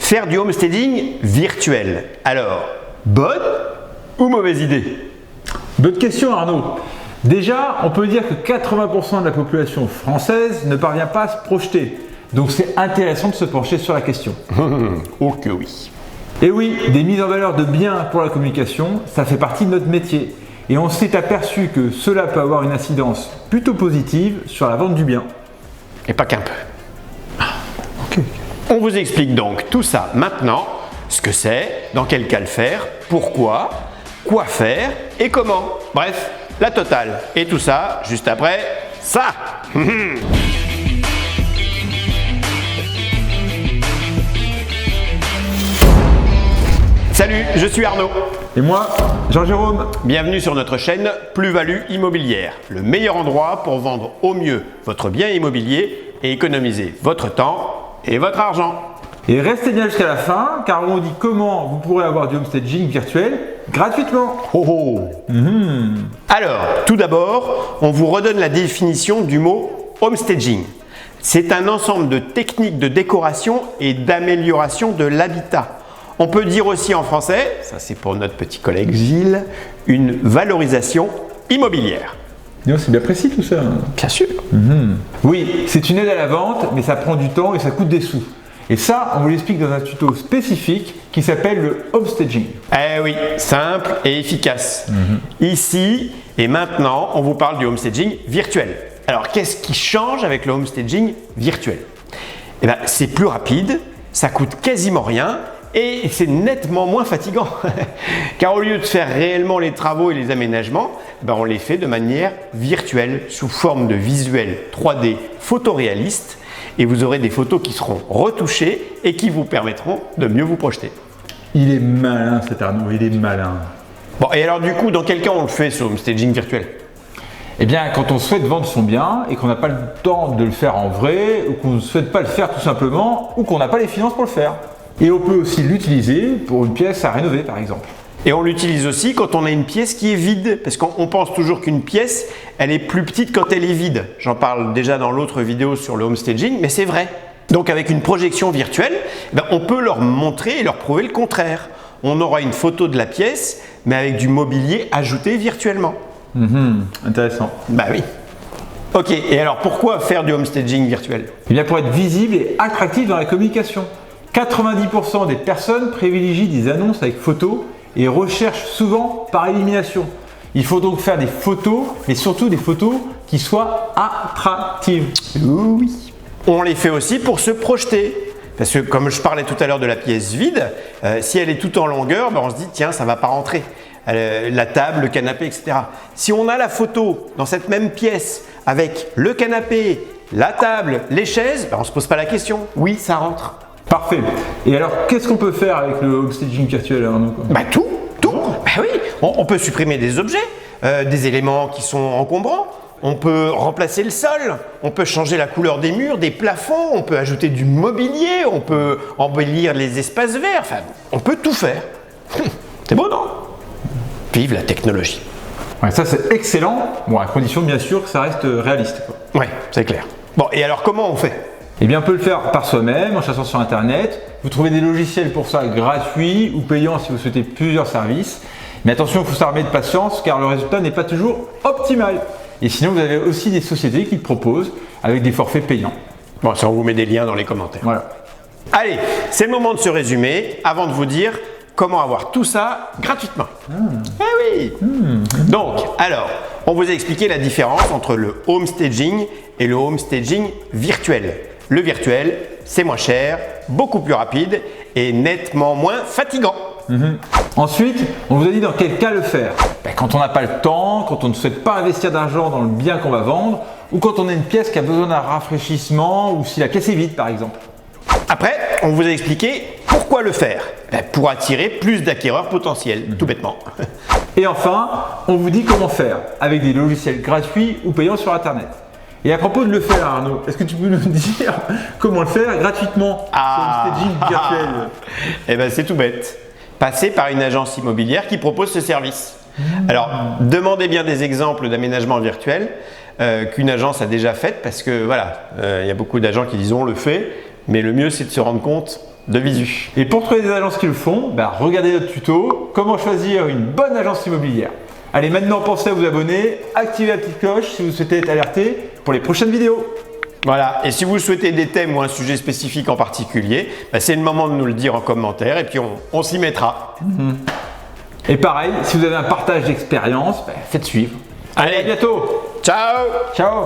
faire du homestaging virtuel. Alors, bonne ou mauvaise idée? Bonne question Arnaud. Déjà, on peut dire que 80% de la population française ne parvient pas à se projeter. Donc c'est intéressant de se pencher sur la question. Oh que oui. Et oui, des mises en valeur de biens pour la communication, ça fait partie de notre métier. Et on s'est aperçu que cela peut avoir une incidence plutôt positive sur la vente du bien. Et pas qu'un peu. Ok. On vous explique donc tout ça maintenant, ce que c'est, dans quel cas le faire, pourquoi, quoi faire et comment. Bref, la totale. Et tout ça, juste après, ça. Salut, je suis Arnaud. Et moi, Jean-Jérôme. Bienvenue sur notre chaîne Plus-Value Immobilière, le meilleur endroit pour vendre au mieux votre bien immobilier et économiser votre temps et votre argent. Et restez bien jusqu'à la fin, car on dit comment vous pourrez avoir du homestaging virtuel gratuitement. Oh oh. Alors, tout d'abord, on vous redonne la définition du mot homestaging. C'est un ensemble de techniques de décoration et d'amélioration de l'habitat. On peut dire aussi en français, ça c'est pour notre petit collègue Gilles, une valorisation immobilière. C'est bien précis tout ça. Bien sûr. Oui, c'est une aide à la vente, mais ça prend du temps et ça coûte des sous. Et ça, on vous l'explique dans un tuto spécifique qui s'appelle le homestaging. Eh oui, simple et efficace. Ici et maintenant, on vous parle du homestaging virtuel. Alors, qu'est-ce qui change avec le homestaging virtuel? Eh bien, c'est plus rapide, ça coûte quasiment rien et c'est nettement moins fatigant. Car au lieu de faire réellement les travaux et les aménagements, on les fait de manière virtuelle sous forme de visuels 3D photoréalistes. Et vous aurez des photos qui seront retouchées et qui vous permettront de mieux vous projeter. Il est malin cet Arnaud, il est malin. Bon, et alors du coup, dans quel cas on le fait ce homestaging virtuel? Eh bien, quand on souhaite vendre son bien et qu'on n'a pas le temps de le faire en vrai, ou qu'on ne souhaite pas le faire tout simplement, ou qu'on n'a pas les finances pour le faire. Et on peut aussi l'utiliser pour une pièce à rénover par exemple. Et on l'utilise aussi quand on a une pièce qui est vide, parce qu'on pense toujours qu'une pièce, elle est plus petite quand elle est vide. J'en parle déjà dans l'autre vidéo sur le homestaging, mais c'est vrai. Donc avec une projection virtuelle, on peut leur montrer et leur prouver le contraire. On aura une photo de la pièce, mais avec du mobilier ajouté virtuellement. Intéressant. Bah oui. Ok, et alors pourquoi faire du homestaging virtuel? Eh bien, pour être visible et attractif dans la communication. 90% des personnes privilégient des annonces avec photos et recherchent souvent par élimination. Il faut donc faire des photos, mais surtout des photos qui soient attractives. Oui. On les fait aussi pour se projeter. Parce que comme je parlais tout à l'heure de la pièce vide, si elle est toute en longueur, on se dit tiens, ça ne va pas rentrer. La table, le canapé, etc. Si on a la photo dans cette même pièce avec le canapé, la table, les chaises, on ne se pose pas la question. Oui, ça rentre. Parfait. Et alors, qu'est-ce qu'on peut faire avec le homestaging virtuel, Arnaud? Tout. Oui, on peut supprimer des objets, des éléments qui sont encombrants. On peut remplacer le sol, on peut changer la couleur des murs, des plafonds, on peut ajouter du mobilier, on peut embellir les espaces verts. Enfin, on peut tout faire. C'est beau, non? Vive la technologie. Ouais, ça c'est excellent. Bon, à condition bien sûr que ça reste réaliste. Oui, c'est clair. Bon, et alors comment on fait? Eh bien, on peut le faire par soi-même en cherchant sur internet. Vous trouvez des logiciels pour ça gratuits ou payants si vous souhaitez plusieurs services. Mais attention, il faut s'armer de patience car le résultat n'est pas toujours optimal. Et sinon, vous avez aussi des sociétés qui le proposent avec des forfaits payants. Bon, ça on vous met des liens dans les commentaires. Voilà. Allez, c'est le moment de se résumer avant de vous dire comment avoir tout ça gratuitement. Eh oui. Donc, alors, on vous a expliqué la différence entre le homestaging et le homestaging virtuel. Le virtuel, c'est moins cher, beaucoup plus rapide et nettement moins fatigant. Ensuite, on vous a dit dans quel cas le faire. Quand on n'a pas le temps, quand on ne souhaite pas investir d'argent dans le bien qu'on va vendre, ou quand on a une pièce qui a besoin d'un rafraîchissement, ou si la pièce est vide par exemple. Après, on vous a expliqué pourquoi le faire. Pour attirer plus d'acquéreurs potentiels, tout bêtement. Et enfin, on vous dit comment faire, avec des logiciels gratuits ou payants sur internet. Et à propos de le faire, Arnaud, est-ce que tu peux nous dire comment le faire gratuitement sur le staging virtuel? Eh bien, c'est tout bête. Passez par une agence immobilière qui propose ce service. Alors, demandez bien des exemples d'aménagement virtuel qu'une agence a déjà fait parce que voilà, il y a beaucoup d'agents qui disent on le fait, mais le mieux c'est de se rendre compte de visu. Et pour trouver des agences qui le font, regardez notre tuto, comment choisir une bonne agence immobilière. Allez, maintenant pensez à vous abonner, activez la petite cloche si vous souhaitez être alerté pour les prochaines vidéos. Voilà, et si vous souhaitez des thèmes ou un sujet spécifique en particulier, c'est le moment de nous le dire en commentaire et puis on s'y mettra. Et pareil, si vous avez un partage d'expérience, faites suivre. Allez, à bientôt. Ciao! Ciao.